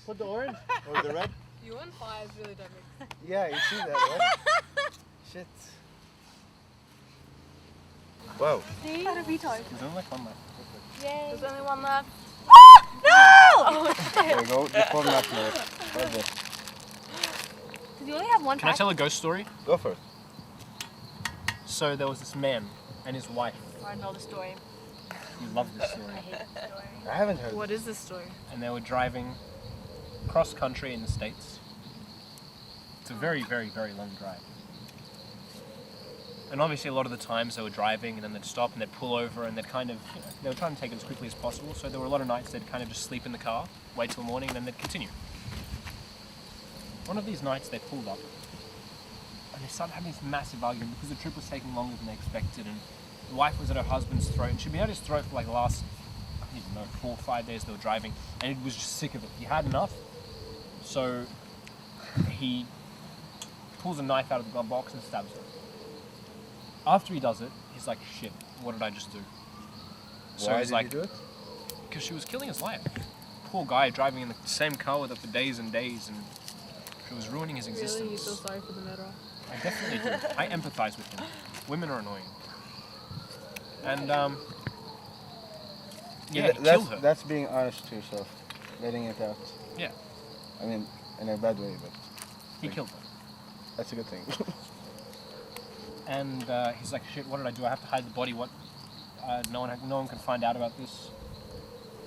Put the orange. Or the red? You and fires really don't mix. Yeah, you see that, right? Shit. Wow. See? There's only like one left. Yay. There's only one left. There you go. Just one left left. Right there. Did you only have one Can I pack? tell a ghost story? Go for it. So there was this man and his wife. I know the story. You love this story. I hate the story. I haven't heard. What is this story? And they were driving cross country in the States. It's a very, very, very long drive. And obviously a lot of the times they were driving and then they'd stop and they'd pull over and they'd kind of, they were trying to take it as quickly as possible. So there were a lot of nights they'd kind of just sleep in the car, wait till morning and then they'd continue. One of these nights they pulled up and they started having this massive argument because the trip was taking longer than they expected and the wife was at her husband's throat and she'd been at his throat for like the last, I don't even know, 4 or 5 days they were driving and he was just sick of it. He had enough. So he pulls a knife out of the glove box and stabs her. After he does it, he's like, shit, what did I just do? So Why he's did like, you do it? because she was killing his life. Poor guy driving in the same car with her for days and days and she was ruining his existence. Really? You feel sorry for the murderer? I definitely do. I empathize with him. Women are annoying. And, yeah, he killed her. That's being honest to yourself. Letting it out. Yeah. I mean, in a bad way, but He killed her. that's a good thing. And he's like, shit, what did I do? I have to hide the body. What? No one can find out about this.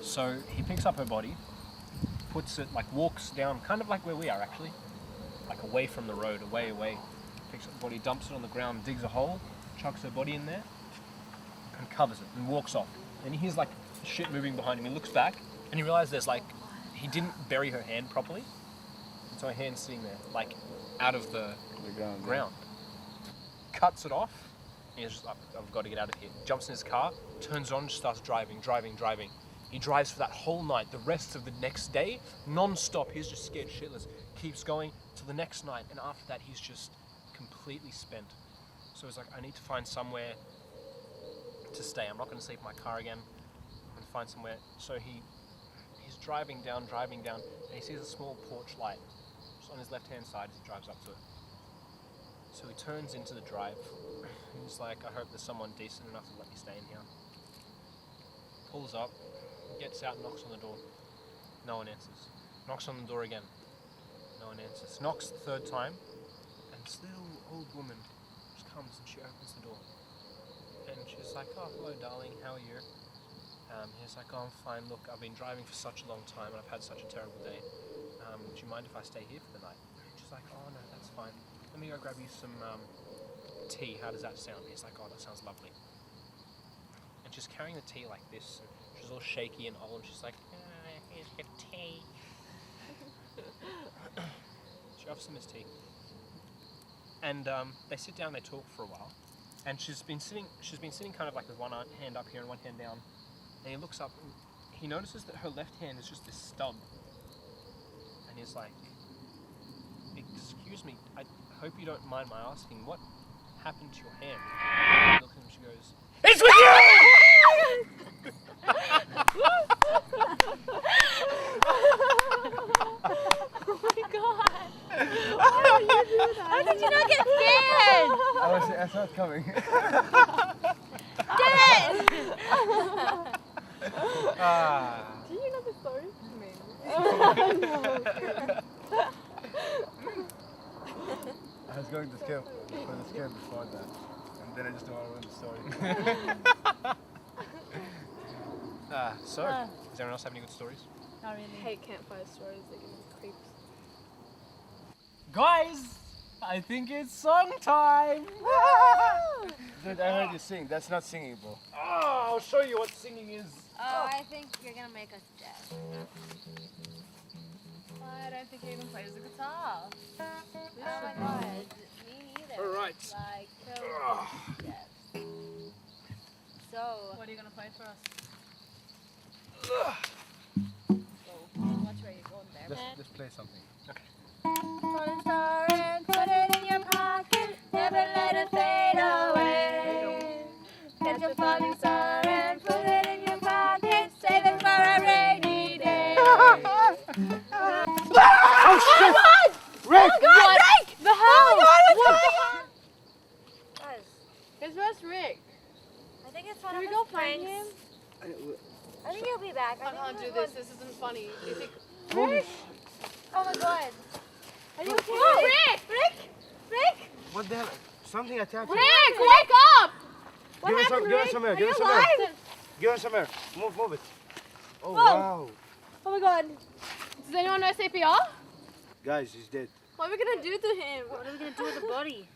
So he picks up her body, puts it, like walks down, kind of like where we are actually, like away from the road, away. Picks up the body, dumps it on the ground, digs a hole, chucks her body in there, and covers it, and walks off. And he hears like shit moving behind him. He looks back, and he realizes there's like, he didn't bury her hand properly, and so her hand's sitting there, like out of the ground. Cuts it off, and he's just like, I've got to get out of here. Jumps in his car, turns it on, just starts driving. He drives for that whole night, the rest of the next day, non-stop. He's just scared shitless. Keeps going till the next night, and after that, he's just completely spent. So he's like, I need to find somewhere to stay. I'm not going to sleep in my car again. I'm going to find somewhere. So he's driving down, and he sees a small porch light. Just on his left-hand side as he drives up to it. So he turns into the drive. He's like, I hope there's someone decent enough to let me stay in here. Pulls up, gets out, knocks on the door. No one answers. Knocks on the door again. No one answers. Knocks the third time, and this little old woman just comes and she opens the door. And she's like, oh, hello darling, how are you? He's like, oh, I'm fine. Look, I've been driving for such a long time and I've had such a terrible day. Do you mind if I stay here for the night? And she's like, oh no, that's fine. Let me go grab you some tea. How does that sound? He's like, oh, that sounds lovely. And she's carrying the tea like this. And she's all shaky and old. And she's like, here's your tea. She offers him his tea. And they sit down. They talk for a while. And she's been sitting kind of like with one hand up here and one hand down. And he looks up and he notices that her left hand is just this stub. And he's like, excuse me, I hope you don't mind my asking, what happened to your hand? She looks at him and she goes, it's with you! Oh my god! Why did you do that? How did you not get scared? I saw it coming. Do you know the story? I was going to skip before that. And then I just don't want to ruin the story. So, does anyone else have any good stories? Not really. I hate campfire stories, they give me creeps. Guys, I think it's song time! Dude, I heard you sing. That's not singing, bro. Oh, I'll show you what singing is. Oh, I think you're gonna make us deaf. I don't think he even plays the guitar. Oh my god, me neither. Alright. Like, so deaf. So, What are you gonna play for us? watch where you're going there. Just play something. Put a star and put it in your pocket. Never let it fade away. Catch a falling star and put it in your pocket. Save it for a rainy day. I think he'll be back. I can't do this. This isn't funny. Do you think? Rick! Oh my god. Are you okay? Oh, Rick! Rick! What the hell? Something attacked him. Rick, wake up! Give us some, give us some air. Give us some air. alive? Give us some air. Move it. Oh, Whoa. wow. Oh my god. Does anyone know CPR? Guys, he's dead. What are we gonna do to him? What are we gonna do with the body?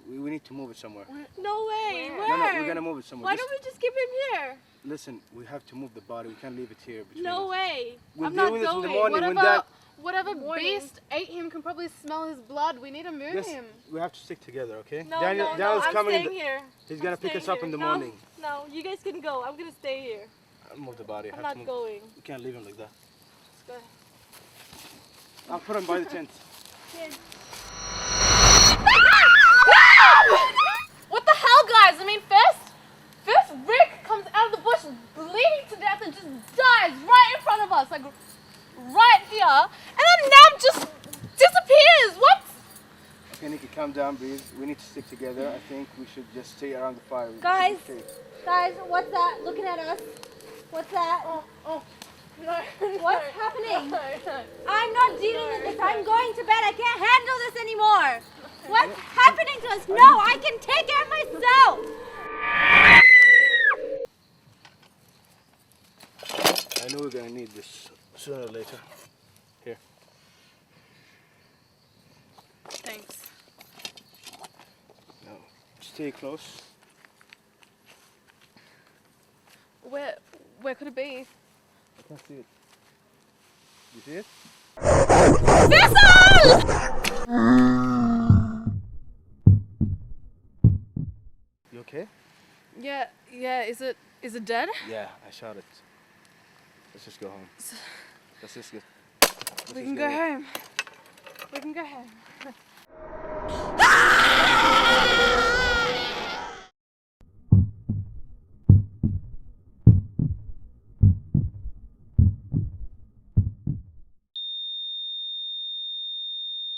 We need to move it somewhere. No way. No, no, we're gonna move it somewhere. Why Just- don't we just keep him here? Listen, we have to move the body. We can't leave it here. between No us. way. We're I'm not doing this in the going. morning when Dad. Whatever beast ate him can probably smell his blood. We need to move Yes, him. we have to stick together, okay? No, Daniel's I'm coming. staying here. He's gonna I'm pick us staying up in the here. morning. No, you guys can go. I'm gonna stay here. I'll move the body. I'm Have not to move. going. We can't leave him like that. Go. I'll put him by the tent. What the hell, guys? I mean, first Rick comes out of the bush bleeding to death and just dies right in front of us, like right here, and then Nam just disappears. What? Okay, Nikki, calm down, breathe. We need to stick together. I think we should just stay around the fire. Guys. Okay. Guys, what's that? Looking at us. What's that? No. What's happening? No. I'm not dealing with this. I'm going to bed. I can't handle this anymore. What's happening to us? No, I can take care of myself. I know we're gonna need this sooner or later. Here. Thanks. Now, stay close. Where could it be? I can't see it. You see it? You okay? Yeah. Is it dead? Yeah, I shot it. Let's just go home. Let's just get. We can go home. We can go home.